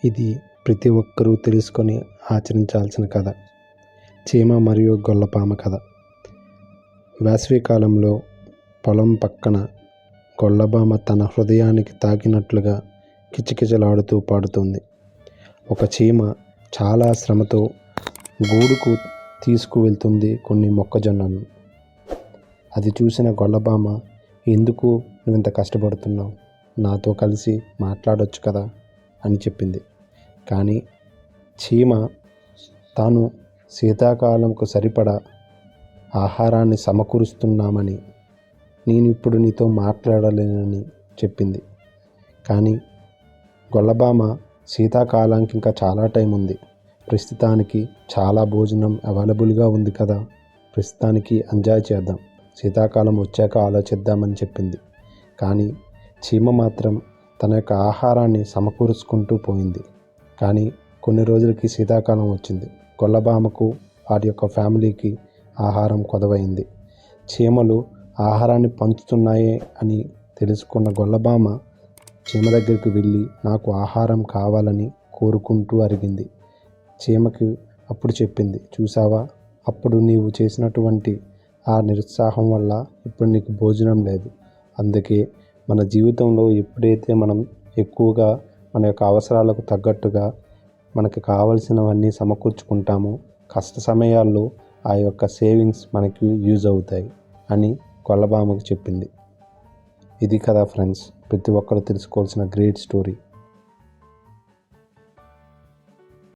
ఇది ప్రతి ఒక్కరూ తెలుసుకొని ఆచరించాల్సిన కథ. చీమ మరియు గొల్లపామ కథ. వేసవికాలంలో పొలం పక్కన గొల్లభామ తన హృదయానికి తాకినట్లుగా కిచకిచలాడుతూ పాడుతుంది. ఒక చీమ చాలా శ్రమతో గూడుకు తీసుకువెళ్తుంది కొన్ని మొక్కజొన్నలను. అది చూసిన గొల్లభామ, ఎందుకు నువ్వింత కష్టపడుతున్నావు, నాతో కలిసి మాట్లాడొచ్చు కదా అని చెప్పింది. కానీ చీమ తాను శీతాకాలంకు సరిపడా ఆహారాన్ని సమకూరుస్తున్నామని, నేను ఇప్పుడు నీతో మాట్లాడలేనని చెప్పింది. కానీ గొల్లభామ, శీతాకాలానికి ఇంకా చాలా టైం ఉంది, ప్రస్తుతానికి చాలా భోజనం అవైలబుల్గా ఉంది కదా, ప్రస్తుతానికి ఎంజాయ్ చేద్దాం, శీతాకాలం వచ్చాక ఆలోచిద్దామని చెప్పింది. కానీ చీమ మాత్రం తన యొక్క ఆహారాన్ని సమకూర్చుకుంటూ పోయింది. కానీ కొన్ని రోజులకి శీతాకాలం వచ్చింది. గొల్లభామకు వారి యొక్క ఫ్యామిలీకి ఆహారం కొదవైంది. చీమలు ఆహారాన్ని పంచుతున్నాయే అని తెలుసుకున్న గొల్లభామ చీమ దగ్గరికి వెళ్ళి నాకు ఆహారం కావాలని కోరుకుంటూ అడిగింది. చీమకి అప్పుడు చెప్పింది, చూసావా, అప్పుడు నీవు చేసినటువంటి ఆ నిరుత్సాహం వల్ల ఇప్పుడు నీకు భోజనం లేదు. అందుకే మన జీవితంలో ఎప్పుడైతే మనం ఎక్కువగా మన యొక్క అవసరాలకు తగ్గట్టుగా మనకి కావలసినవన్నీ సమకూర్చుకుంటామో, కష్ట సమయాల్లో ఆ యొక్క సేవింగ్స్ మనకి యూజ్ అవుతాయి అని గొల్లభామకు చెప్పింది. ఇది కదా ఫ్రెండ్స్, ప్రతి ఒక్కరు తెలుసుకోవాల్సిన గ్రేట్ స్టోరీ.